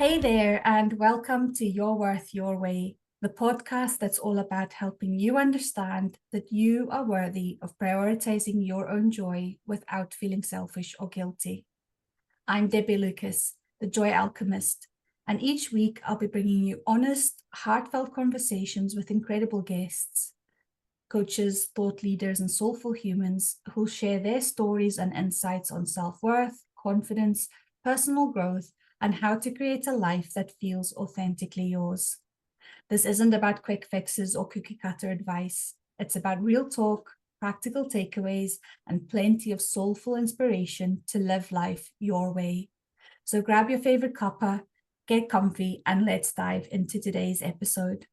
Hey there, and welcome to Your Worth Your Way, the podcast that's all about helping you understand that you are worthy of prioritizing your own joy without feeling selfish or guilty. I'm Debbie Lucas, the Joy Alchemist, and each week I'll be bringing you honest, heartfelt conversations with incredible guests, coaches, thought leaders, and soulful humans who'll share their stories and insights on self-worth, confidence, personal growth, and how to create a life that feels authentically yours. This isn't about quick fixes or cookie cutter advice. It's about real talk, practical takeaways, and plenty of soulful inspiration to live life your way. So grab your favorite cuppa, get comfy, and let's dive into today's episode.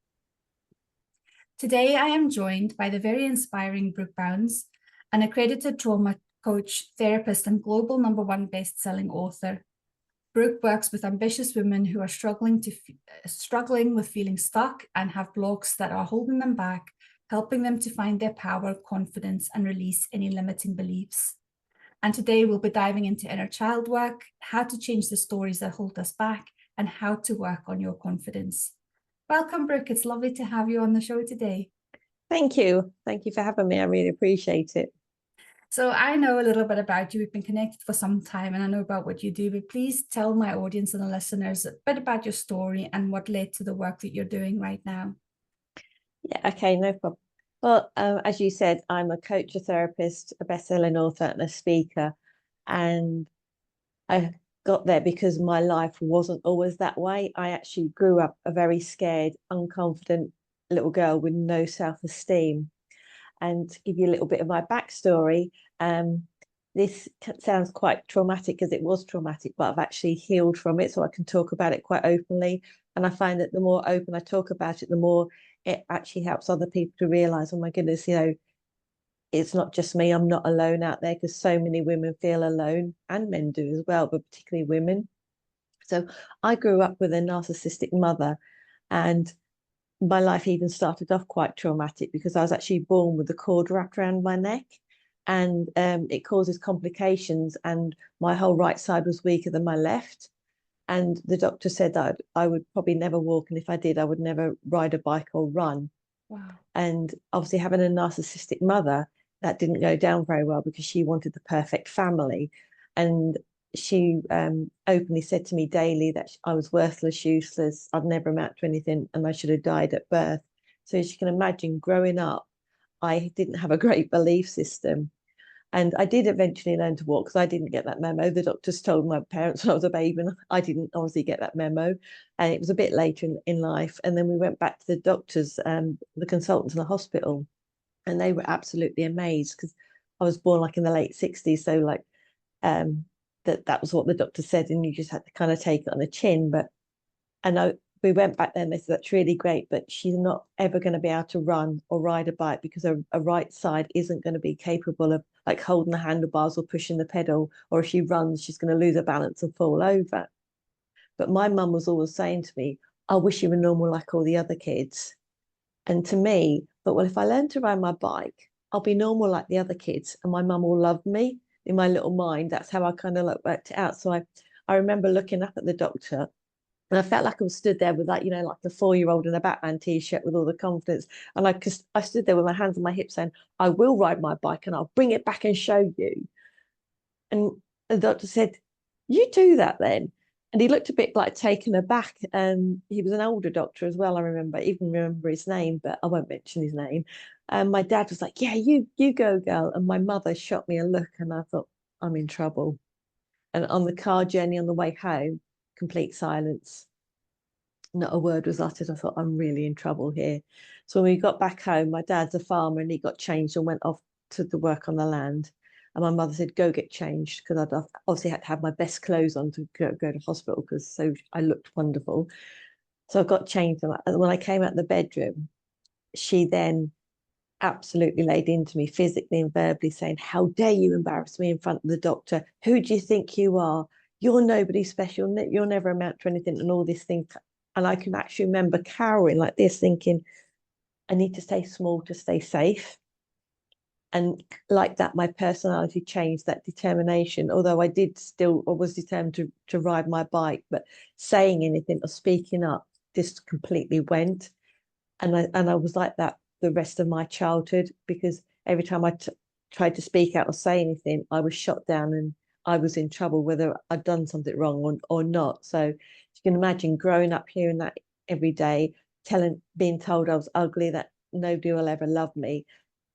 Today, I am joined by the very inspiring Brooke Bownes, an accredited trauma coach, therapist, and global #1 best-selling author. Brooke works with ambitious women who are struggling with feeling stuck and have blocks that are holding them back, helping them to find their power, confidence, and release any limiting beliefs. And today we'll be diving into inner child work, how to change the stories that hold us back, and how to work on your confidence. Welcome, Brooke. It's lovely to have you on the show today. Thank you. Thank you for having me. I really appreciate it. So I know a little bit about you. We've been connected for some time and I know about what you do, but please tell my audience and the listeners a bit about your story and what led to the work that you're doing right now. Yeah, okay, no problem. Well, as you said, I'm a coach, a therapist, a best-selling author, and a speaker. And I got there because my life wasn't always that way. I actually grew up a very scared, unconfident little girl with no self-esteem. And to give you a little bit of my backstory, this sounds quite traumatic because it was traumatic, but I've actually healed from it, so I can talk about it quite openly. And I find that the more open I talk about it, the more it actually helps other people to realize, oh my goodness, it's not just me. I'm not alone out there, because so many women feel alone, and men do as well, but particularly women. So I grew up with a narcissistic mother, and my life even started off quite traumatic because I was actually born with a cord wrapped around my neck, and it causes complications, and my whole right side was weaker than my left. And the doctor said that I would probably never walk, and if I did, I would never ride a bike or run. Wow. And obviously having a narcissistic mother, that didn't go down very well because she wanted the perfect family. And she openly said to me daily that I was worthless, useless, I'd never amount to anything, and I should have died at birth. So as you can imagine, growing up, I didn't have a great belief system. And I did eventually learn to walk because I didn't get that memo. The doctors told my parents when I was a baby, and I didn't obviously get that memo. And it was a bit later in life. And then we went back to the doctors, the consultants in the hospital, and they were absolutely amazed because I was born like in the late 60s. So like that was what the doctor said, and you just had to kind of take it on the chin. But we went back there and they said, that's really great, but she's not ever going to be able to run or ride a bike because her right side isn't going to be capable of like holding the handlebars or pushing the pedal. Or if she runs, she's going to lose her balance and fall over. But my mum was always saying to me, I wish you were normal like all the other kids. And to me, but well, if I learn to ride my bike, I'll be normal like the other kids, and my mum will love me. In my little mind, that's how I kind of like worked it out. So I remember looking up at the doctor, and I felt like I was stood there with like, like the 4-year-old in a Batman t-shirt with all the confidence. And I stood there with my hands on my hips saying, I will ride my bike and I'll bring it back and show you. And the doctor said, you do that then? And he looked a bit like taken aback. And he was an older doctor as well, I remember. I even remember his name, but I won't mention his name. And my dad was like, yeah, you go, girl. And my mother shot me a look, and I thought, I'm in trouble. And on the car journey on the way home, complete silence. Not a word was uttered. I thought, I'm really in trouble here. So when we got back home, my dad's a farmer and he got changed and went off to the work on the land. And my mother said, go get changed, because I'd obviously had to have my best clothes on to go to hospital, because so I looked wonderful. So I got changed. And when I came out of the bedroom, she then absolutely laid into me physically and verbally, saying, how dare you embarrass me in front of the doctor? Who do you think you are? You're nobody special. You'll never amount to anything, and all these things. And I can actually remember cowering like this, thinking, I need to stay small to stay safe. And like that, my personality changed, that determination. Although I was determined to ride my bike, but saying anything or speaking up just completely went. And I was like that the rest of my childhood, because every time I tried to speak out or say anything, I was shot down and I was in trouble, whether I'd done something wrong or not. So you can imagine growing up hearing that every day, being told I was ugly, that nobody will ever love me.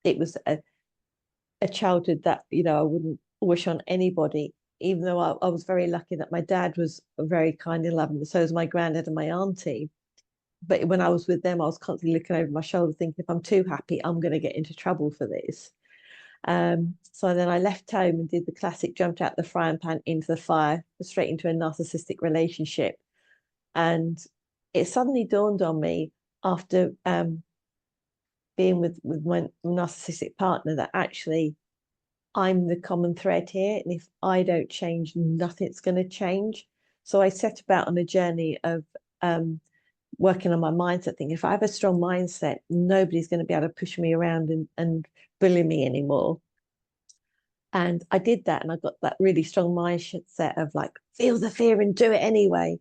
It was a childhood that, I wouldn't wish on anybody, even though I was very lucky that my dad was very kind and loving, so was my granddad and my auntie. But when I was with them, I was constantly looking over my shoulder thinking, if I'm too happy, I'm going to get into trouble for this. So then I left home and did the classic, jumped out the frying pan into the fire, straight into a narcissistic relationship. And it suddenly dawned on me after being with my narcissistic partner that actually I'm the common thread here. And if I don't change, nothing's going to change. So I set about on a journey of working on my mindset, thinking if I have a strong mindset, nobody's going to be able to push me around and bully me anymore. And I did that, and I got that really strong mindset of like, feel the fear and do it anyway.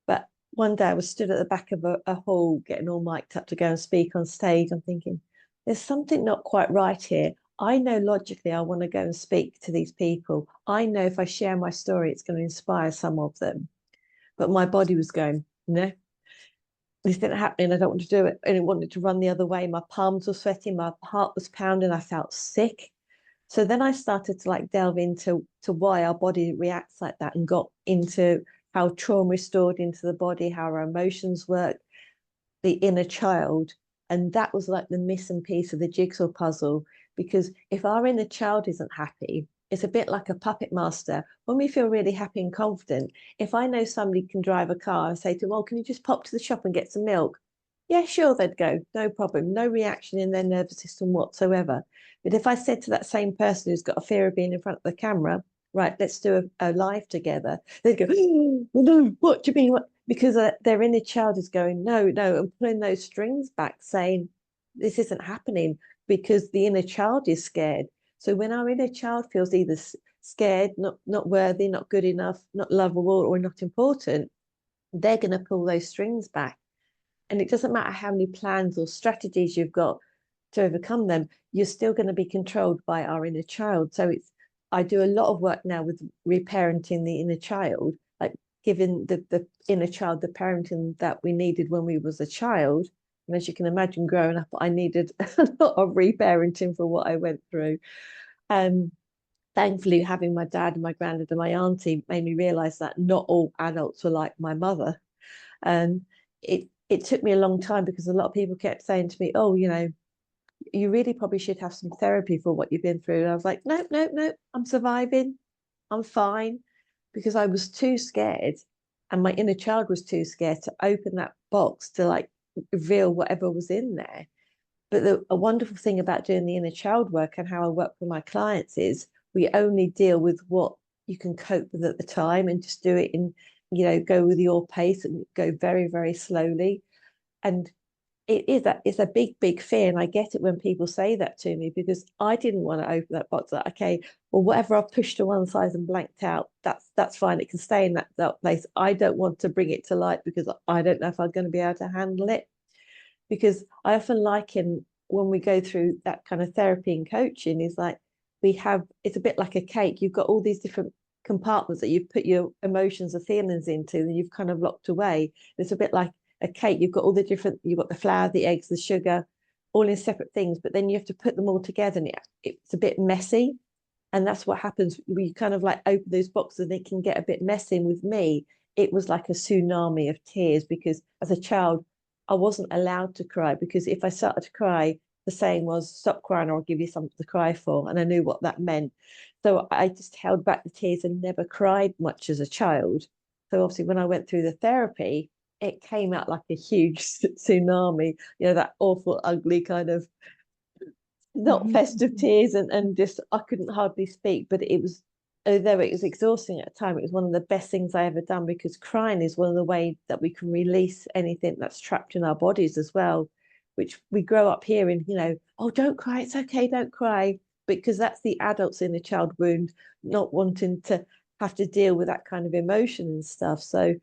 But one day I was stood at the back of a hall getting all mic'd up to go and speak on stage. I'm thinking, there's something not quite right here. I know logically I want to go and speak to these people. I know if I share my story, it's going to inspire some of them. But my body was going, no, this didn't happen. I don't want to do it. And it wanted to run the other way. My palms were sweating, my heart was pounding, I felt sick. So then I started to like delve into why our body reacts like that, and got into how trauma is stored into the body, how our emotions work, the inner child. And that was like the missing piece of the jigsaw puzzle. Because if our inner child isn't happy, it's a bit like a puppet master. When we feel really happy and confident, if I know somebody can drive a car, I say to them, well, can you just pop to the shop and get some milk? Yeah, sure, they'd go, no problem, no reaction in their nervous system whatsoever. But if I said to that same person who's got a fear of being in front of the camera, right, let's do a live together, they'd go, oh, no, what do you mean? What? Because their inner child is going, no, no, and pulling those strings back, saying, this isn't happening, because the inner child is scared. So when our inner child feels either scared, not worthy, not good enough, not lovable, or not important, they're going to pull those strings back. And it doesn't matter how many plans or strategies you've got to overcome them, you're still going to be controlled by our inner child. So I do a lot of work now with reparenting the inner child, like giving the inner child the parenting that we needed when we was a child. And as you can imagine, growing up, I needed a lot of reparenting for what I went through. Thankfully, having my dad and my granddad and my auntie made me realize that not all adults were like my mother. And it took me a long time, because a lot of people kept saying to me, oh, you really probably should have some therapy for what you've been through. And I was like, nope, nope, nope, I'm surviving. I'm fine. Because I was too scared, and my inner child was too scared to open that box to like reveal whatever was in there. But a wonderful thing about doing the inner child work and how I work with my clients is we only deal with what you can cope with at the time, and just do it in, go with your pace and go very, very slowly. And it's a big fear. And I get it when people say that to me, because I didn't want to open that box. Like, okay, well, whatever I've pushed to one side and blanked out, that's fine. It can stay in that place. I don't want to bring it to light, because I don't know if I'm going to be able to handle it. Because I often liken, when we go through that kind of therapy and coaching, is like it's a bit like a cake. You've got all these different compartments that you've put your emotions or feelings into, and you've kind of locked away. It's a bit like a cake. You've got all you've got the flour, the eggs, the sugar, all in separate things, but then you have to put them all together, and it's a bit messy. And that's what happens. We kind of like open those boxes, and they can get a bit messy. And with me, it was like a tsunami of tears, because as a child, I wasn't allowed to cry, because if I started to cry, the saying was, stop crying or I'll give you something to cry for. And I knew what that meant. So I just held back the tears and never cried much as a child. So obviously when I went through the therapy, it came out like a huge tsunami, that awful, ugly kind of not festive tears, and just I couldn't hardly speak. But it was, although it was exhausting at the time, it was one of the best things I ever done, because crying is one of the ways that we can release anything that's trapped in our bodies as well, which we grow up hearing, oh, don't cry, it's okay, don't cry. because that's the adult's inner child wound, not wanting to have to deal with that kind of emotion and stuff. So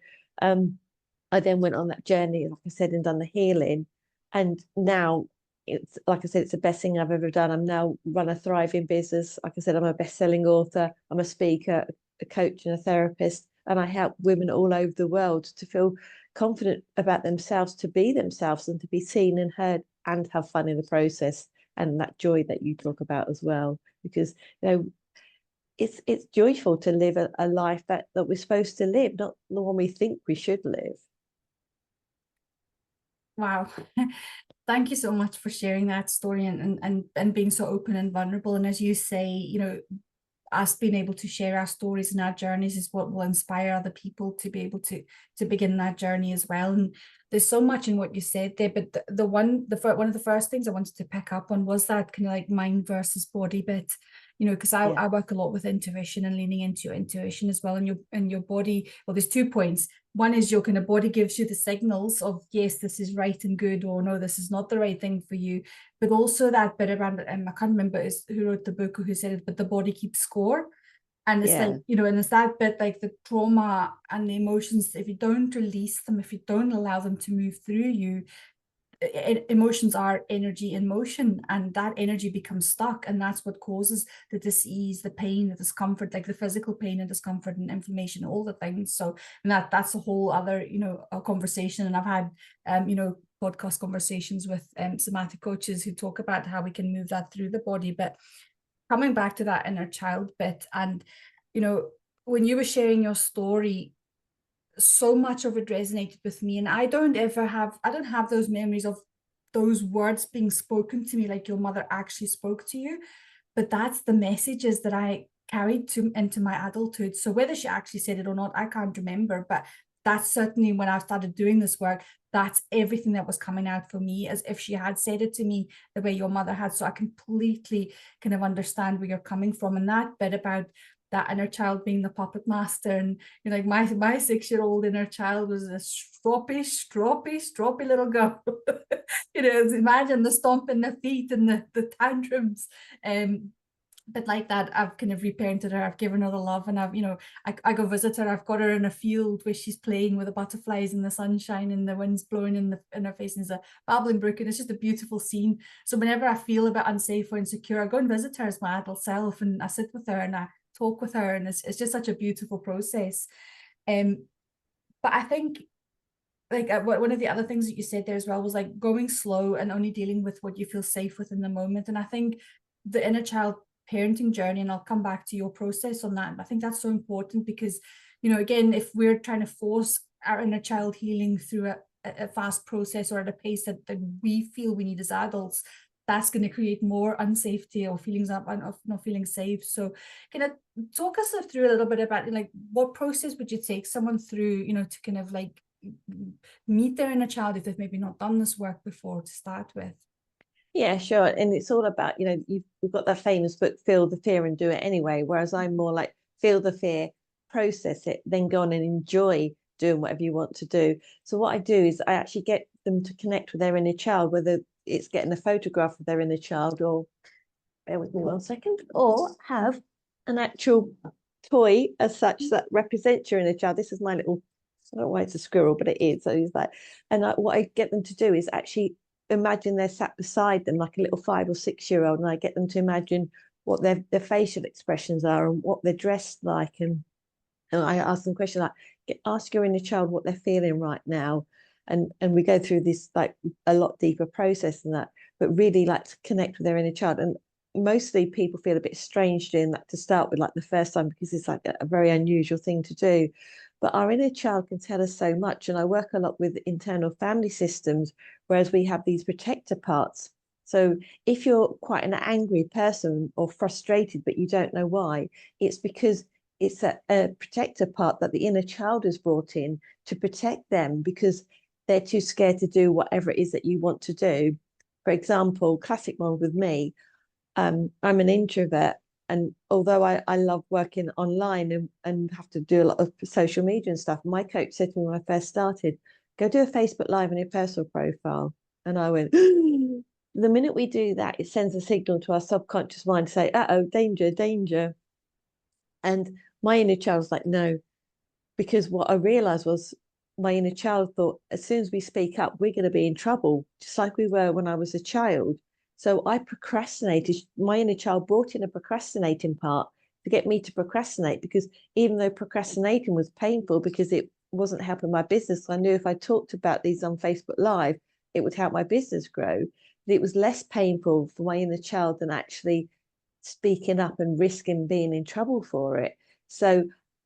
I then went on that journey, like I said, and done the healing. And now it's, like I said, it's the best thing I've ever done. I'm now run a thriving business. Like I said, I'm a best-selling author. I'm a speaker, a coach, and a therapist. And I help women all over the world to feel confident about themselves, to be themselves, and to be seen and heard, and have fun in the process. And that joy that you talk about as well, because it's joyful to live a life that we're supposed to live, not the one we think we should live. Wow. Thank you so much for sharing that story and being so open and vulnerable. And as you say, you know, us being able to share our stories and our journeys is what will inspire other people to be able to begin that journey as well. And there's so much in what you said there, but one of the first things I wanted to pick up on was that kind of like mind versus body bit, you know, because I work a lot with intuition and leaning into your intuition as well. And your body, well, there's 2 points. One is your kind of body gives you the signals of, yes, this is right and good, or no, this is not the right thing for you. But also that bit around, I can't remember who wrote the book or who said it, but the body keeps score. And it's like, you know, and it's that bit, like the trauma and the emotions, if you don't release them, if you don't allow them to move through you, emotions are energy in motion, and that energy becomes stuck, and that's what causes the disease, the pain, the discomfort, like the physical pain and discomfort and inflammation, all the things. So, and that's a whole other, you know, a conversation. And I've had you know, podcast conversations with somatic coaches who talk about how we can move that through the body. But coming back to that inner child bit, and you know, when you were sharing your story, so much of it resonated with me. And I don't have those memories of those words being spoken to me like your mother actually spoke to you, but that's the messages that I carried into my adulthood. So whether she actually said it or not, I can't remember, but that's certainly when I started doing this work, that's everything that was coming out for me, as if she had said it to me the way your mother had. So I completely kind of understand where you're coming from. And that bit about that inner child being the puppet master, and you know, like my 6-year-old inner child was a stroppy little girl. You know, imagine the stomping the feet and the tantrums. But like that, I've kind of reparented her. I've given her the love, and I've, you know, I go visit her. I've got her in a field where she's playing with the butterflies in the sunshine, and the wind's blowing in her face, and there's a babbling brook, and it's just a beautiful scene. So whenever I feel a bit unsafe or insecure, I go and visit her as my adult self, and I sit with her and I talk with her, and it's just such a beautiful process. But I think, like, one of the other things that you said there as well was like going slow and only dealing with what you feel safe with in the moment. And I think the inner child parenting journey, and I'll come back to your process on that, I think that's so important, because, you know, again, if we're trying to force our inner child healing through a fast process or at a pace that we feel we need as adults, that's going to create more unsafety or feelings of not feeling safe. So can I talk us through a little bit about, like, what process would you take someone through, you know, to kind of like meet their inner child if they've maybe not done this work before, to start with? Yeah, sure. And it's all about, you know, you've got that famous book, Feel the Fear and Do It Anyway. Whereas I'm more like, feel the fear, process it, then go on and enjoy doing whatever you want to do. So what I do is I actually get them to connect with their inner child, whether it's getting a photograph of their inner child, or bear with me 1 second, or have an actual toy as such that represents your inner child. This is my little, I don't know why it's a squirrel, but it is. So he's like, and what I get them to do is actually imagine they're sat beside them like a little 5 or 6-year-old, and I get them to imagine what their facial expressions are and what they're dressed like, and I ask them questions like, ask your inner child what they're feeling right now, and we go through this like a lot deeper process than that, but really like to connect with their inner child. And mostly people feel a bit strange doing that to start with, like the first time, because it's like a very unusual thing to do. But our inner child can tell us so much. And I work a lot with internal family systems, whereas we have these protector parts. So if you're quite an angry person or frustrated, but you don't know why, it's because it's a protector part that the inner child has brought in to protect them, because they're too scared to do whatever it is that you want to do. For example, classic one with me, I'm an introvert. And although I love working online and have to do a lot of social media and stuff, my coach said to me when I first started, go do a Facebook Live on your personal profile. And I went, the minute we do that, it sends a signal to our subconscious mind to say, uh-oh, danger, danger. And my inner child was like, no, because what I realized was my inner child thought as soon as we speak up, we're going to be in trouble, just like we were when I was a child. So I procrastinated. My inner child brought in a procrastinating part to get me to procrastinate, because even though procrastinating was painful because it wasn't helping my business, I knew if I talked about these on Facebook Live, it would help my business grow. But it was less painful for my inner child than actually speaking up and risking being in trouble for it. So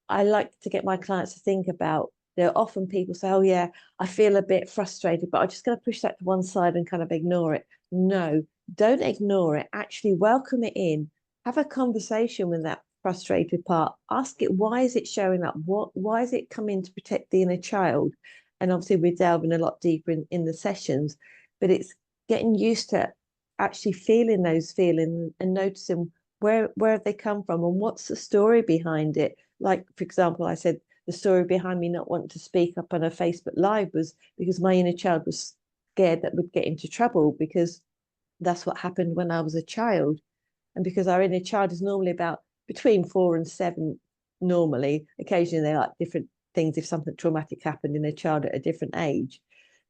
I like to get my clients to think about, often people say, oh yeah, I feel a bit frustrated, but I'm just going to push that to one side and kind of ignore it. No, don't ignore it. Actually welcome it in. Have a conversation with that frustrated part. Ask it, why is it showing up? Why is it coming to protect the inner child? And obviously we're delving a lot deeper in the sessions, but it's getting used to actually feeling those feelings and noticing where have they come from and what's the story behind it. Like, for example, I said the story behind me not wanting to speak up on a Facebook Live was because my inner child was scared that we'd get into trouble, because that's what happened when I was a child. And because our inner child is normally about between 4 and 7, normally, occasionally they like different things if something traumatic happened in a child at a different age.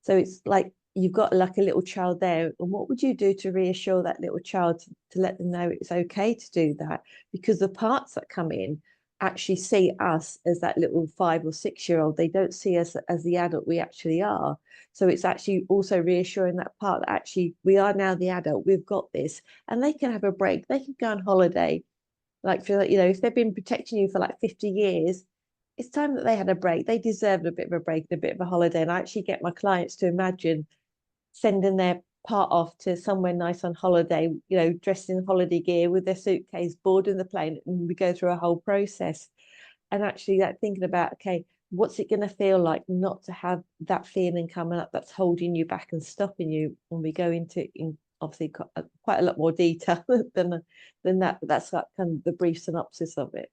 So it's like you've got like a little child there, and what would you do to reassure that little child to let them know it's okay to do that? Because the parts that come in actually see us as that little 5 or 6 year old. They don't see us as the adult we actually are. So it's actually also reassuring that part that actually we are now the adult, we've got this, and they can have a break, they can go on holiday. Like, for, if they've been protecting you for like 50 years, it's time that they had a break. They deserve a bit of a break and a bit of a holiday. And I actually get my clients to imagine sending their part off to somewhere nice on holiday, dressed in holiday gear with their suitcase, boarding the plane, and we go through a whole process. And actually that thinking about, okay, what's it going to feel like not to have that feeling coming up that's holding you back and stopping you, when we go into obviously quite a lot more detail than that, but that's like kind of the brief synopsis of it.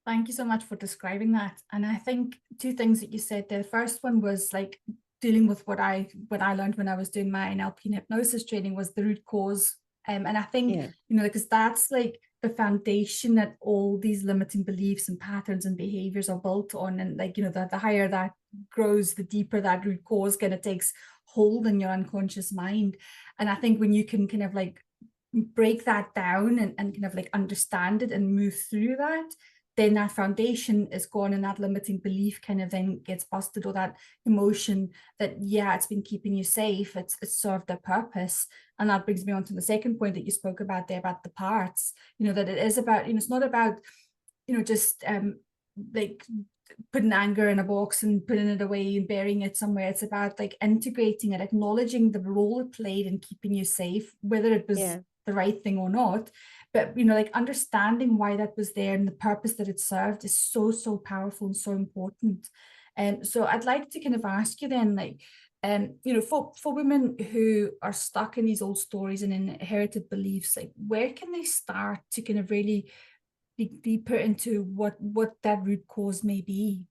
Thank you so much for describing that. And I think two things that you said there. The first one was like dealing with what I learned when I was doing my NLP and hypnosis training was the root cause. And I think, because that's like the foundation that all these limiting beliefs and patterns and behaviors are built on. And like, the higher that grows, the deeper that root cause kind of takes hold in your unconscious mind. And I think when you can kind of like break that down and kind of like understand it and move through that, then that foundation is gone and that limiting belief kind of then gets busted, or that emotion that, it's been keeping you safe, it's served their purpose. And that brings me on to the second point that you spoke about there about the parts, that it is about, it's not about, just like putting anger in a box and putting it away and burying it somewhere. It's about like integrating it, acknowledging the role it played in keeping you safe, whether it was the right thing or not. But like understanding why that was there and the purpose that it served is so powerful and so important. And so I'd like to kind of ask you then, like, for women who are stuck in these old stories and inherited beliefs, like where can they start to kind of really be deeper into what that root cause may be?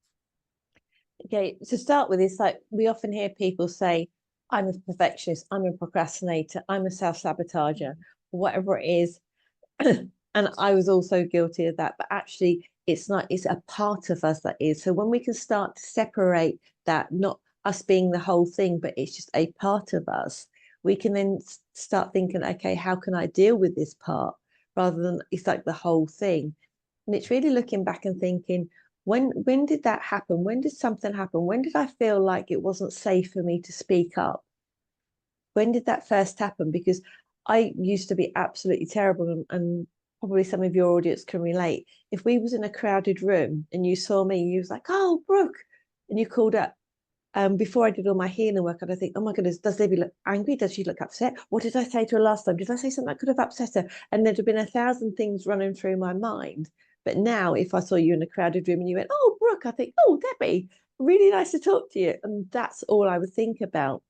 Okay, to start with, it's like we often hear people say, I'm a perfectionist, I'm a procrastinator, I'm a self-sabotager, whatever it is. And I was also guilty of that, but actually it's not, it's a part of us that is. So when we can start to separate that, not us being the whole thing, but it's just a part of us, we can then start thinking, okay, how can I deal with this part, rather than it's like the whole thing. And it's really looking back and thinking, when did that happen? When did something happen? When did I feel like it wasn't safe for me to speak up? When did that first happen? Because I used to be absolutely terrible, and probably some of your audience can relate. If we was in a crowded room and you saw me, you was like, oh, Brooke, and you called up. Before I did all my healing work, and I think, oh my goodness, does Libby look angry? Does she look upset? What did I say to her last time? Did I say something that could have upset her? And there'd have been 1,000 things running through my mind. But now, if I saw you in a crowded room and you went, oh, Brooke, I think, oh, Debbie, really nice to talk to you. And that's all I would think about,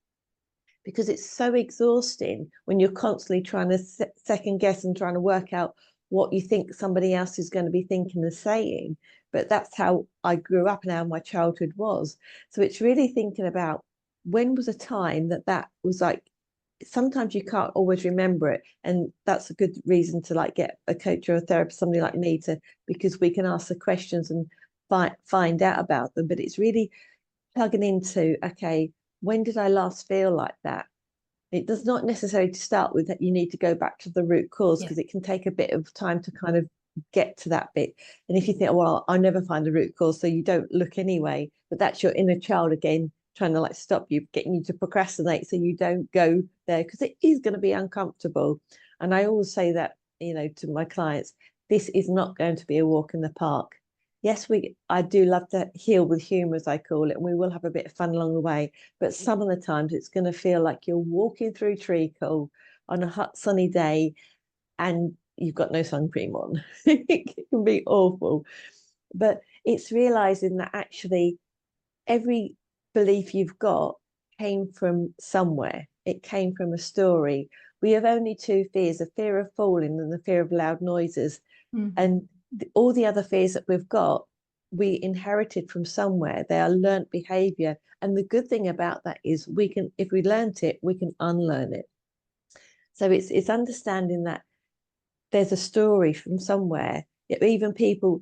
because it's so exhausting when you're constantly trying to second guess and trying to work out what you think somebody else is going to be thinking and saying. But that's how I grew up and how my childhood was. So it's really thinking about when was a time that was like, sometimes you can't always remember it, and that's a good reason to like get a coach or a therapist, somebody like me, to, because we can ask the questions and find out about them. But it's really plugging into, okay, when did I last feel like that? It does not necessarily start with that you need to go back to the root cause, because it can take a bit of time to kind of get to that bit. And if you think, well, I'll never find the root cause, so you don't look anyway, but that's your inner child again trying to like stop you, getting you to procrastinate so you don't go there, because it is going to be uncomfortable. And I always say that, you know, to my clients, this is not going to be a walk in the park. Yes, I do love to heal with humor, as I call it, and we will have a bit of fun along the way. But some of the times it's going to feel like you're walking through treacle on a hot sunny day and you've got no sun cream on. It can be awful. But it's realizing that actually every belief you've got came from somewhere. It came from a story. We have only two fears, the fear of falling and the fear of loud noises. And all the other fears that we've got, we inherited from somewhere. They are learnt behavior. And the good thing about that is we can, if we learnt it, we can unlearn it. So it's understanding that there's a story from somewhere. Even people,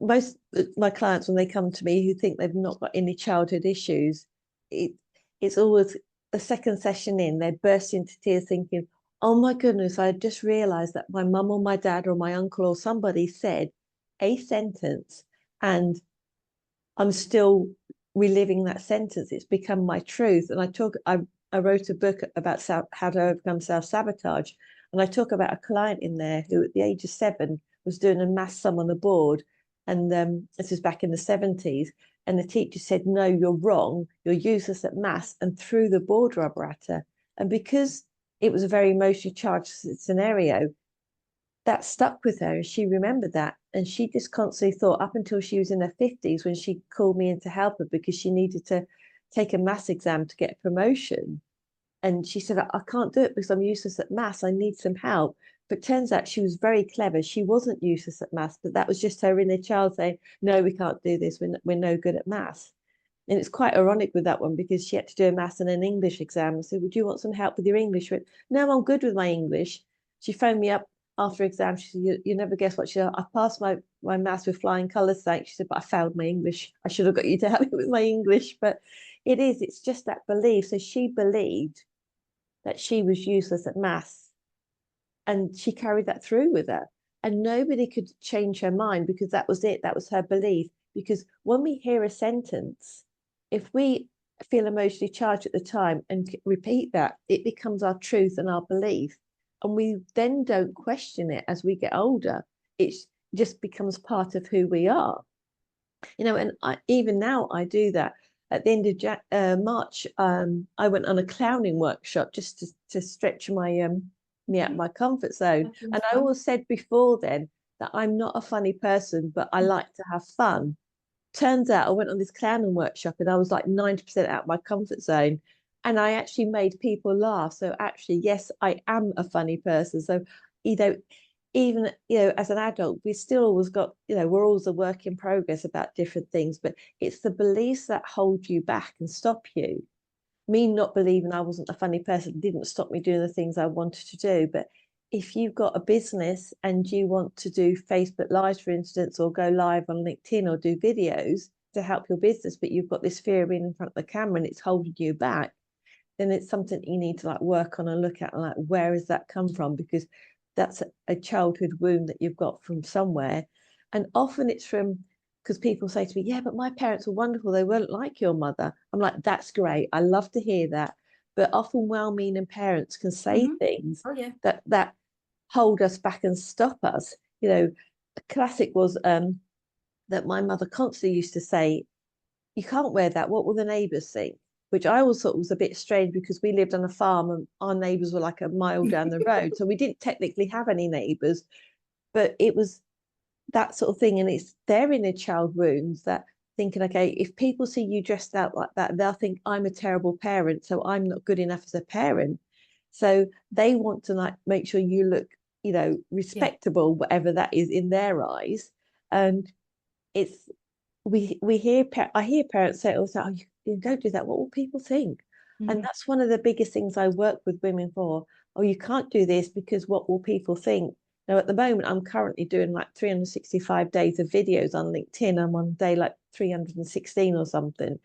most of my clients, when they come to me who think they've not got any childhood issues, it's always the second session in, they burst into tears thinking, oh my goodness, I just realized that my mum or my dad or my uncle or somebody said a sentence and I'm still reliving that sentence. It's become my truth. And I wrote a book about how to overcome self-sabotage. And I talk about a client in there who at the age of 7 was doing a maths sum on the board. And this was back in the 70s. And the teacher said, no, you're wrong. You're useless at maths, and threw the board rubber at her. And because it was a very emotionally charged scenario, that stuck with her. She remembered that. And she just constantly thought, up until she was in her 50s, when she called me in to help her because she needed to take a maths exam to get a promotion. And she said, I can't do it because I'm useless at maths. I need some help. But turns out she was very clever. She wasn't useless at maths, but that was just her inner child saying, no, we can't do this. We're no good at maths. And it's quite ironic with that one, because she had to do a maths and an English exam. I said, would you want some help with your English? She went, no, I'm good with my English. She phoned me up after exam. She said, you never guess what she said. I passed my maths with flying colours, thanks. She said, but I failed my English. I should have got you to help me with my English. But it's just that belief. So she believed that she was useless at maths, and she carried that through with her. And nobody could change her mind, because that was it. That was her belief. Because when we hear a sentence, if we feel emotionally charged at the time and repeat that, it becomes our truth and our belief. And we then don't question it as we get older. It just becomes part of who we are. You know, and even now I do that. At the end of March, I went on a clowning workshop just to stretch me out my comfort zone. And I always said before then that I'm not a funny person, but I like to have fun. Turns out I went on this clowning workshop and I was like 90% out of my comfort zone. And I actually made people laugh. So actually, yes, I am a funny person. So, you know, even, you know, as an adult, we still always got, you know, we're always a work in progress about different things, but it's the beliefs that hold you back and stop you. Me not believing I wasn't a funny person didn't stop me doing the things I wanted to do. But if you've got a business and you want to do Facebook Lives, for instance, or go live on LinkedIn or do videos to help your business, but you've got this fear of being in front of the camera and it's holding you back, then it's something you need to like work on and look at, and like, where has that come from? Because that's a childhood wound that you've got from somewhere. And often it's from, because people say to me, yeah, but my parents were wonderful. They weren't like your mother. I'm like, that's great. I love to hear that. But often well-meaning parents can say things that hold us back and stop us. You know, a classic was that my mother constantly used to say, you can't wear that. What will the neighbours think? Which I always thought was a bit strange, because we lived on a farm and our neighbours were like a mile down the road. So we didn't technically have any neighbours, but it was that sort of thing. And it's their inner child wounds that thinking, okay, if people see you dressed out like that, they'll think I'm a terrible parent, so I'm not good enough as a parent. So they want to like make sure you look, you know, respectable, whatever that is in their eyes. And it's I hear parents say all the time, oh, don't do that. What will people think? And Mm. that's one of the biggest things I work with women for. Oh, you can't do this because what will people think? Now, at the moment, I'm currently doing like 365 days of videos on LinkedIn. I'm on day like 316 or something.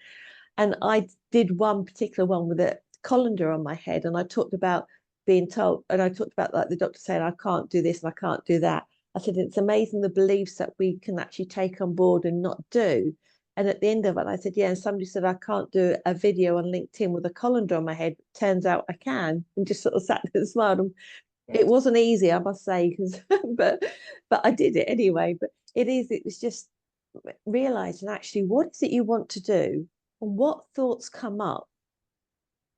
And I did one particular one with a colander on my head, and I talked about being told, and I talked about like the doctor saying I can't do this and I can't do that. I said it's amazing the beliefs that we can actually take on board and not do. And at the end of it, I said, yeah, and somebody said I can't do a video on LinkedIn with a colander on my head. Turns out I can, and just sort of sat there and smiled. And it Yes. wasn't easy, I must say, because but I did it anyway. But it was just realizing actually what is it you want to do and what thoughts come up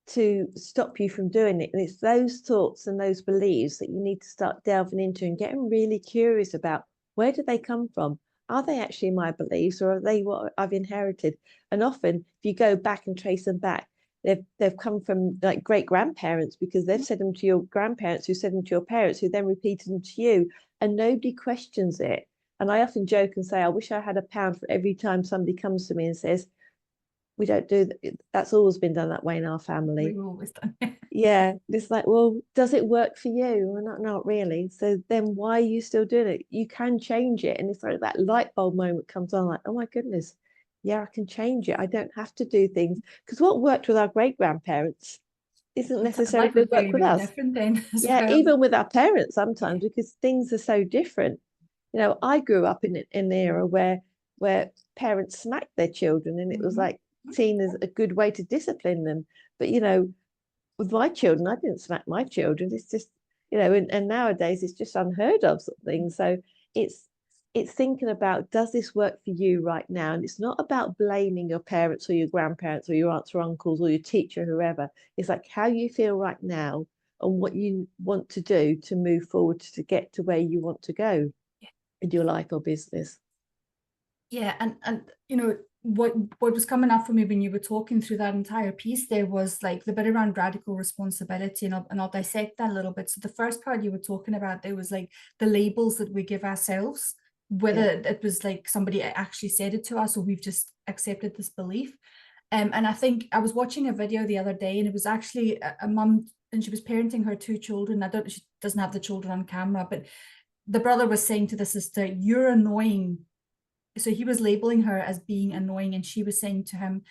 to stop you from doing it. And it's those thoughts and those beliefs that you need to start delving into and getting really curious about, where do they come from? Are they actually my beliefs, or are they what I've inherited? And often, if you go back and trace them back, they've come from like great grandparents, because they've said them to your grandparents, who said them to your parents, who then repeated them to you, and nobody questions it. And I often joke and say, I wish I had a pound for every time somebody comes to me and says, we don't do that. That's always been done that way in our family. We've always done. Yeah, it's like, well, does it work for you? Well, not really. So then why are you still doing it? You can change it. And it's like that light bulb moment comes on, like, oh my goodness, yeah, I can change it. I don't have to do things. Because what worked with our great grandparents isn't necessarily Life is going to work very, with very us. different then as Yeah, well. even with our parents Yeah. sometimes, because things are so different. I grew up in an era where parents smacked their children, and it was Mhm. like seen as a good way to discipline them. But with my children, I didn't smack my children. It's just, and nowadays it's just unheard of sort of thing. So it's it's thinking about, does this work for you right now? And it's not about blaming your parents or your grandparents or your aunts or uncles or your teacher, whoever. It's like how you feel right now and what you want to do to move forward to get to where you want to go in your life or business. Yeah, and what was coming up for me when you were talking through that entire piece there was like the bit around radical responsibility, and I'll dissect that a little bit. So the first part you were talking about, there was like the labels that we give ourselves, whether Yeah, it was like somebody actually said it to us or we've just accepted this belief. And I think I was watching a video the other day, and it was actually a mum, and she was parenting her two children. She doesn't have the children on camera, but the brother was saying to the sister, "You're annoying." So he was labeling her as being annoying, and she was saying to him,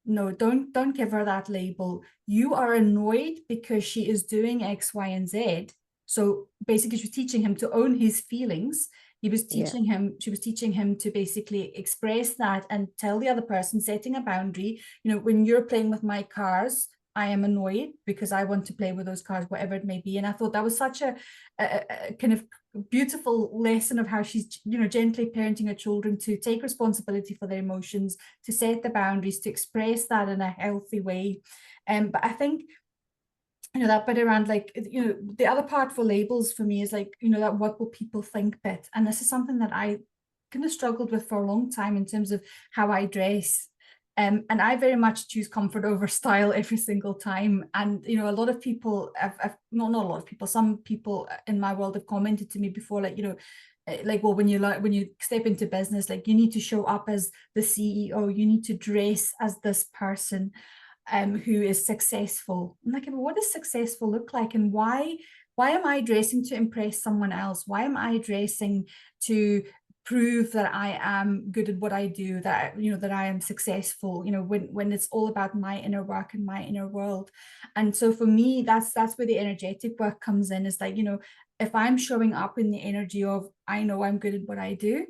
no, don't give her that label. You are annoyed because she is doing X, Y, and Z. So basically she was teaching him to own his feelings. yeah, She was teaching him to basically express that and tell the other person, setting a boundary. When you're playing with my cars, I am annoyed because I want to play with those cars, whatever it may be. And I thought that was such a kind of beautiful lesson of how she's, gently parenting her children to take responsibility for their emotions, to set the boundaries, to express that in a healthy way. But I think, that bit around like, the other part for labels for me is like, that what will people think bit. And this is something that I kind of struggled with for a long time in terms of how I dress. And I very much choose comfort over style every single time. And, a lot of people, not a lot of people, some people in my world have commented to me before, like, like, well, when you step into business, like you need to show up as the CEO, you need to dress as this person who is successful. I'm like, well, what does successful look like, and why am I dressing to impress someone else? Why am I dressing to prove that I am good at what I do, that that I am successful, when it's all about my inner work and my inner world. And so for me, that's where the energetic work comes in, is like, if I'm showing up in the energy of, I know I'm good at what I do,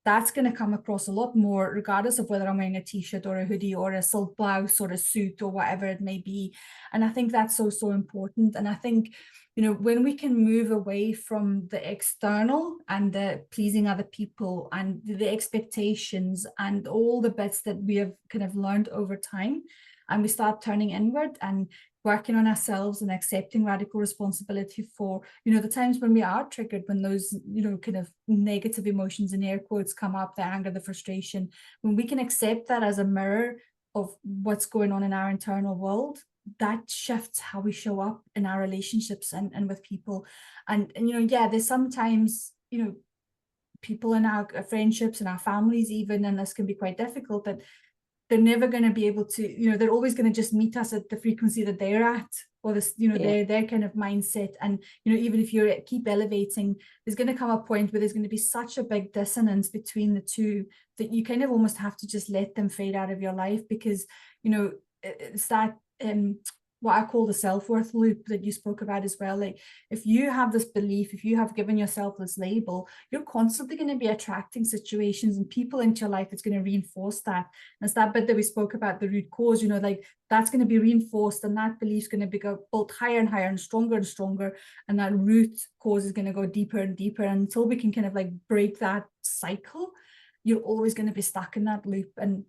that's going to come across a lot more, regardless of whether I'm wearing a t-shirt or a hoodie or a silk blouse or a suit or whatever it may be. And I think that's so important. And I think, when we can move away from the external and the pleasing other people and the expectations and all the bits that we have kind of learned over time, and we start turning inward and working on ourselves and accepting radical responsibility for, the times when we are triggered, when those, kind of negative emotions in air quotes come up, the anger, the frustration, when we can accept that as a mirror of what's going on in our internal world, that shifts how we show up in our relationships and with people. And yeah, there's sometimes, people in our friendships and our families even, and this can be quite difficult, that they're never going to be able to, you know, they're always going to just meet us at the frequency that they're at, or this, you know, their kind of mindset. And, you know, even if you keep elevating, there's going to come a point where there's going to be such a big dissonance between the two that you kind of almost have to just let them fade out of your life, because, you know, it's that what I call the self-worth loop that you spoke about as well. Like, if you have this belief, if you have given yourself this label, you're constantly going to be attracting situations and people into your life that's going to reinforce that. And it's that bit that we spoke about, the root cause, you know, like that's going to be reinforced, and that belief's going to be built higher and higher and stronger, and that root cause is going to go deeper and deeper. And until we can kind of like break that cycle, you're always going to be stuck in that loop. And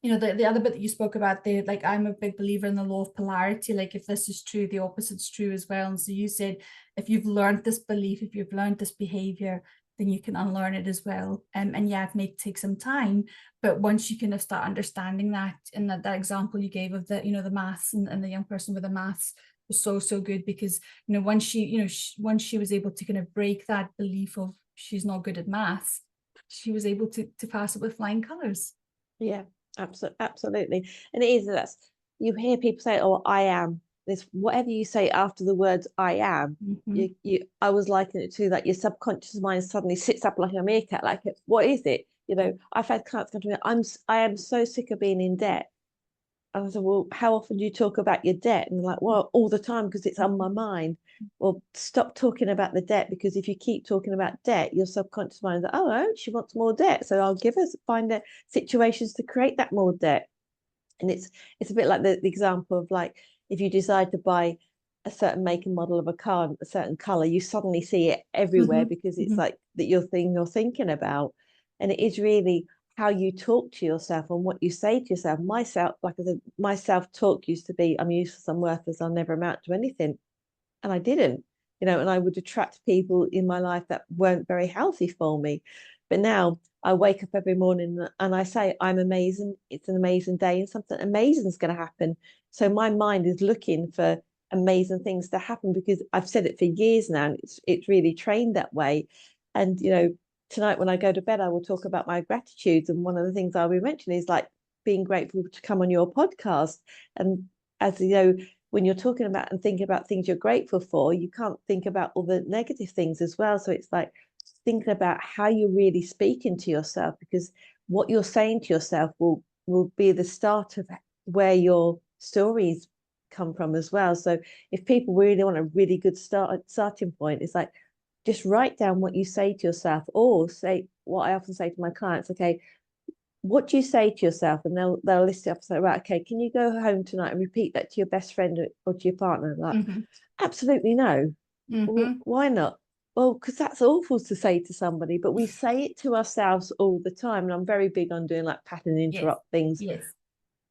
you know, the other bit that you spoke about there, like, I'm a big believer in the law of polarity. Like, if this is true, the opposite's true as well. And so you said, if you've learned this belief, if you've learned this behavior, then you can unlearn it as well. And yeah, it may take some time, but once you kind of start understanding that, and that example you gave of the, you know, the maths and the young person with the maths was so good, because, you know, once she, you know, once she was able to kind of break that belief of she's not good at maths, she was able to pass it with flying colors. Yeah. Absolutely. And it is, that's, you hear people say, oh, I am this, whatever you say after the words I am, I was likening it to that your subconscious mind suddenly sits up like a meerkat, like, what is it? You know, I've had clients come to me, I am so sick of being in debt. And I said, well, how often do you talk about your debt? And they're like, well, all the time, because it's on my mind. Well, stop talking about the debt, because if you keep talking about debt, your subconscious mind is like, oh, she wants more debt, so I'll find the situations to create that more debt. And it's a bit like the example of, like, if you decide to buy a certain make and model of a car, a certain color, you suddenly see it everywhere, because it's like that you're thinking about. And it is really how you talk to yourself and what you say to yourself. Myself, like I said, my self-talk used to be, I'm useless, I'm worthless, I'll never amount to anything. And I didn't, you know, and I would attract people in my life that weren't very healthy for me. But now I wake up every morning and I say, I'm amazing. It's an amazing day, and something amazing is going to happen. So my mind is looking for amazing things to happen, because I've said it for years now, and it's really trained that way. And, you know, tonight when I go to bed, I will talk about my gratitudes. And one of the things I'll be mentioning is like being grateful to come on your podcast. And as you know, when you're talking about and thinking about things you're grateful for, you can't think about all the negative things as well. So it's like thinking about how you're really speaking to yourself, because what you're saying to yourself will be the start of where your stories come from as well. So if people really want a really good starting point, it's like, just write down what you say to yourself, or say what I often say to my clients, okay, what do you say to yourself? And they'll list it up and say, right, okay, can you go home tonight and repeat that to your best friend or to your partner? Like, absolutely no. Well, why not? Well, because that's awful to say to somebody, but we say it to ourselves all the time. And I'm very big on doing like pattern interrupt things.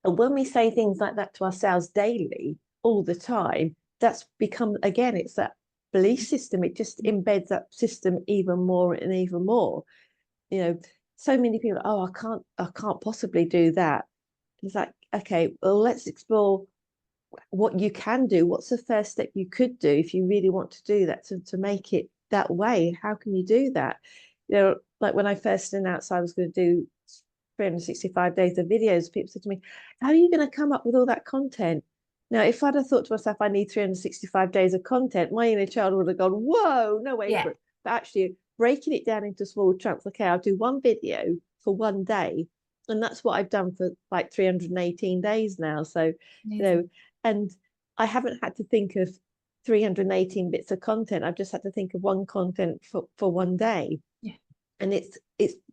And when we say things like that to ourselves daily, all the time, that's become, again, it's that belief system. It just embeds that system even more and even more. You know, so many people, oh, I can't possibly do that. It's like, okay, well, let's explore what you can do. What's the first step you could do if you really want to do that, to make it that way? How can you do that? You know, like when I first announced I was going to do 365 days of videos, people said to me, how are you going to come up with all that content? Now, if I'd have thought to myself, I need 365 days of content, my inner child would have gone, whoa, no way. But actually breaking it down into small chunks, okay, I'll do one video for one day. And that's what I've done for like 318 days now. So, you know, and I haven't had to think of 318 bits of content. I've just had to think of one content for one day. And it's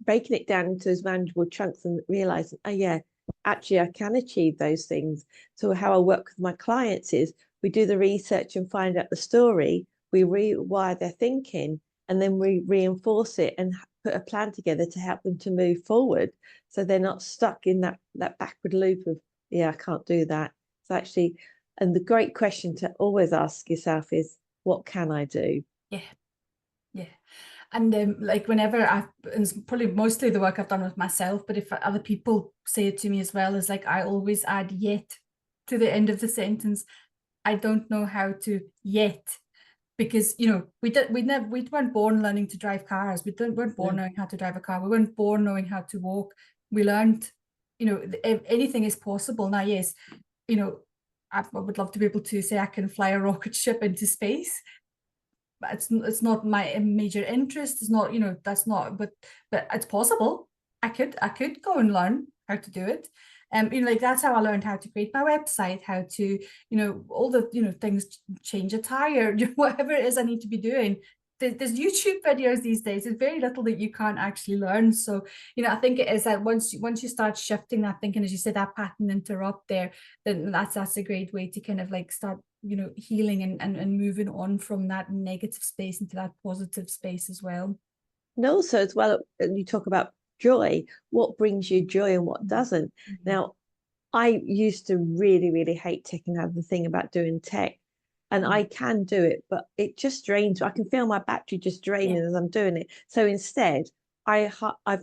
breaking it down into those manageable chunks and realizing, oh yeah, actually I can achieve those things. So how I work with my clients is, we do the research and find out the story, we rewire their thinking, and then we reinforce it and put a plan together to help them to move forward, so they're not stuck in that backward loop of, yeah, I can't do that. So actually, and the great question to always ask yourself is, what can I do? And like, whenever and it's probably mostly the work I've done with myself, but if other people say it to me as well, is like, I always add yet to the end of the sentence. I don't know how to yet, because, you know, we weren't born learning to drive cars. We weren't born knowing how to drive a car. We weren't born knowing how to walk. We learned you know, if anything is possible now. Yes, you know, I would love to be able to say I can fly a rocket ship into space. But it's not my major interest. It's not, you know, that's not, but it's possible. I could go and learn how to do it. You know, like that's how I learned how to create my website, how to, you know, all the, you know, things, change a tire, whatever it is I need to be doing. There's YouTube videos these days. There's very little that you can't actually learn. So, you know, I think it is that once you start shifting that thinking, as you said, that pattern interrupt there, then that's a great way to kind of like start, you know, healing and moving on from that negative space into that positive space as well. And also, as well, you talk about joy, what brings you joy and what doesn't. Mm-hmm. Now, I used to really, really hate tech and have the thing about doing tech. And I can do it, but it just drains. I can feel my battery just draining Yeah. as I'm doing it. So instead, I've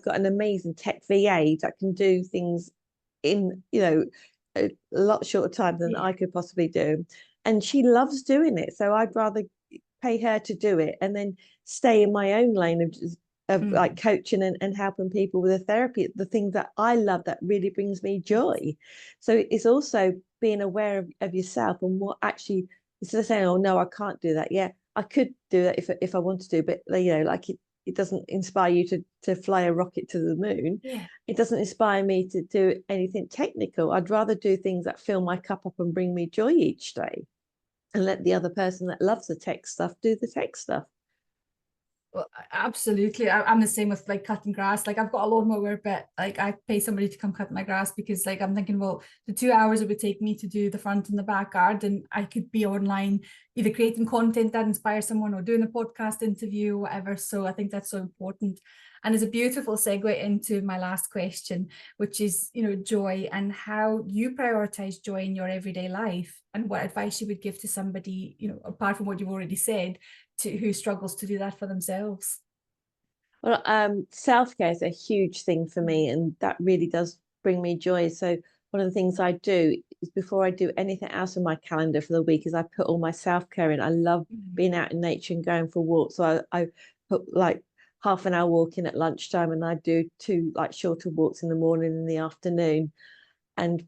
got an amazing tech VA that can do things in, you know, a lot shorter time than Yeah. I could possibly do. And she loves doing it. So I'd rather pay her to do it and then stay in my own lane of like Mm. coaching and helping people with the therapy, the things that I love that really brings me joy. So it's also being aware of yourself and what actually, instead of saying, oh no, I can't do that. Yeah, I could do that if I wanted to, but you know, like it doesn't inspire you to fly a rocket to the moon. Yeah. It doesn't inspire me to do anything technical. I'd rather do things that fill my cup up and bring me joy each day, and let the other person that loves the tech stuff do the tech stuff. Well, absolutely. I'm the same with like cutting grass. Like I've got a lawnmower, but like I pay somebody to come cut my grass because like I'm thinking, well, the 2 hours it would take me to do the front and the back garden, I could be online either creating content that inspires someone or doing a podcast interview or whatever. So I think that's so important. And it's a beautiful segue into my last question, which is, you know, joy and how you prioritize joy in your everyday life and what advice you would give to somebody, you know, apart from what you've already said, to who struggles to do that for themselves. Well, self-care is a huge thing for me, and that really does bring me joy. So one of the things I do is before I do anything else in my calendar for the week is I put all my self-care in. I love being out in nature and going for walks. So I put like half an hour walking at lunchtime, and I do two like shorter walks in the morning and in the afternoon. And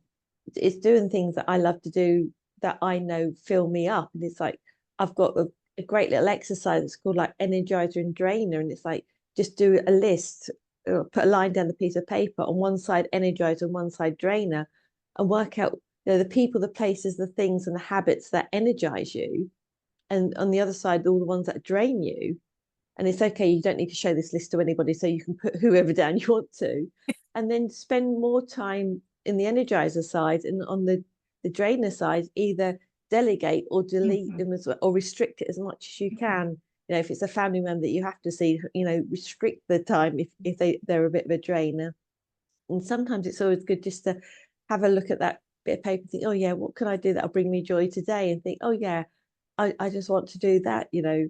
it's doing things that I love to do that I know fill me up. And it's like I've got a great little exercise. It's called like energizer and drainer, and it's like just do a list, put a line down the piece of paper on one side energizer and one side drainer, and work out, you know, the people, the places, the things, and the habits that energize you, and on the other side all the ones that drain you. And it's okay, you don't need to show this list to anybody, so you can put whoever down you want to, and then spend more time in the energizer side, and on the drainer side either delegate or delete Mm-hmm. them as well, or restrict it as much as you can. You know, if it's a family member that you have to see, you know, restrict the time if they're a bit of a drainer. And sometimes it's always good just to have a look at that bit of paper and think, oh yeah, what can I do that'll bring me joy today? And think, oh yeah, I just want to do that, you know.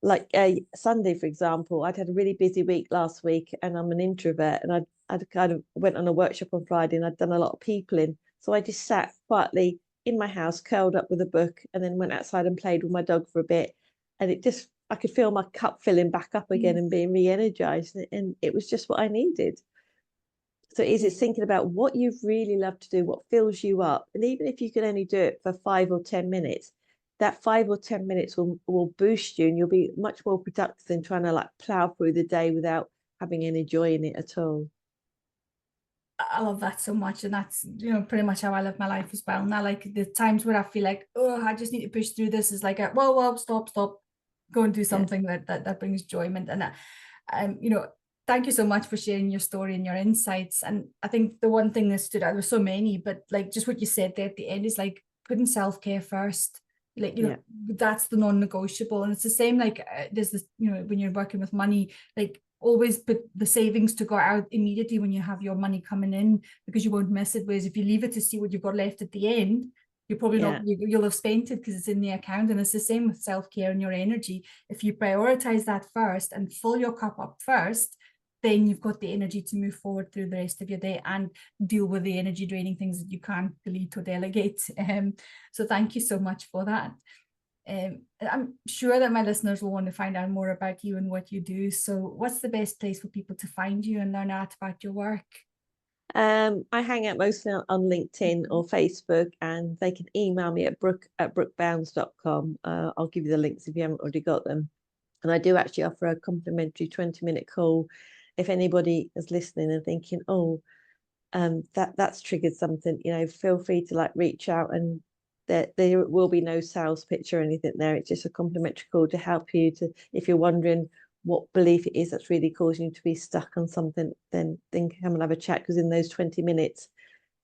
Like Sunday, for example, I'd had a really busy week last week, and I'm an introvert, and I'd kind of went on a workshop on Friday, and I'd done a lot of peopling. So I just sat quietly in my house, curled up with a book, and then went outside and played with my dog for a bit. And it just, I could feel my cup filling back up again and being re-energized, and it was just what I needed. So is it thinking about what you really love to do, what fills you up, and even if you can only do it for 5 or 10 minutes, that 5 or 10 minutes will boost you, and you'll be much more productive than trying to like plow through the day without having any joy in it at all. I love that so much. And that's, you know, pretty much how I live my life as well. Now, like the times where I feel like, oh, I just need to push through this is like, whoa, stop, go and do Yeah. something that brings enjoyment. And, you know, thank you so much for sharing your story and your insights. And I think the one thing that stood out, there's so many, but like just what you said there at the end is like putting self-care first. Like, you know, Yeah. that's the non-negotiable. And it's the same, like there's this, you know, when you're working with money, like always put the savings to go out immediately when you have your money coming in, because you won't miss it. Whereas if you leave it to see what you've got left at the end, you're probably not, Yeah. you'll have spent it because it's in the account. And it's the same with self-care and your energy. If you prioritize that first and fill your cup up first, then you've got the energy to move forward through the rest of your day and deal with the energy draining things that you can't delete or delegate. So thank you so much for that. I'm sure that my listeners will want to find out more about you and what you do. So what's the best place for people to find you and learn out about your work? I hang out mostly on LinkedIn or Facebook, and they can email me at brookebownes.com. I'll give you the links if you haven't already got them. And I do actually offer a complimentary 20-minute call if anybody is listening and thinking, oh, that's triggered something, feel free to reach out, and there will be no sales pitch or anything there. It's just a complimentary call to help you if you're wondering what belief it is that's really causing you to be stuck on something, then come and have a chat, because in those 20 minutes,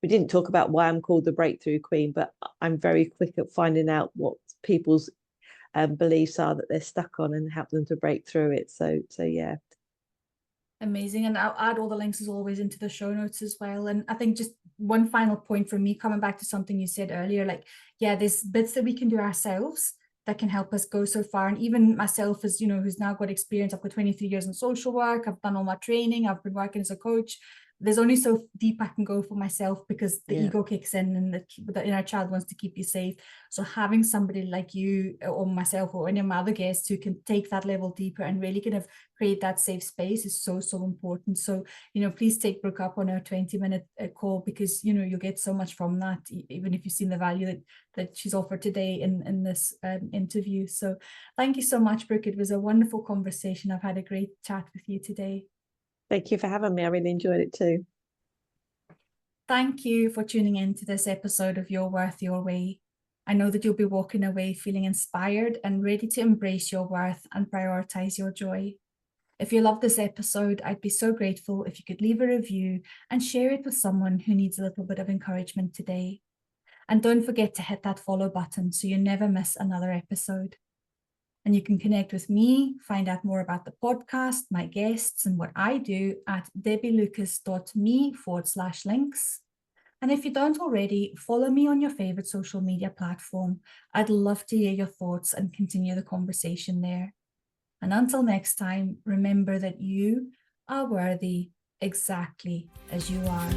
we didn't talk about why I'm called the breakthrough queen, but I'm very quick at finding out what people's beliefs are that they're stuck on and help them to break through it. So yeah. Amazing. And I'll add all the links as always into the show notes as well. And I think just one final point from me, coming back to something you said earlier, there's bits that we can do ourselves that can help us go so far. And even myself, as who's now got experience, I've got 23 years in social work, I've done all my training, I've been working as a coach. There's only so deep I can go for myself, because the ego kicks in and the inner child wants to keep you safe. So having somebody like you or myself or any of my other guests who can take that level deeper and really kind of create that safe space is so important. So please take Brooke up on our 20-minute call, because you'll get so much from that, even if you've seen the value that she's offered today in this interview. So thank you so much, Brooke. It was a wonderful conversation. I've had a great chat with you today. Thank you for having me. I really enjoyed it too. Thank you for tuning in to this episode of Your Worth, Your Way. I know that you'll be walking away feeling inspired and ready to embrace your worth and prioritize your joy. If you love this episode, I'd be so grateful if you could leave a review and share it with someone who needs a little bit of encouragement today. And don't forget to hit that follow button so you never miss another episode. And you can connect with me, find out more about the podcast, my guests, and what I do at debbielucas.me/links. And if you don't already, follow me on your favorite social media platform. I'd love to hear your thoughts and continue the conversation there. And until next time, remember that you are worthy exactly as you are.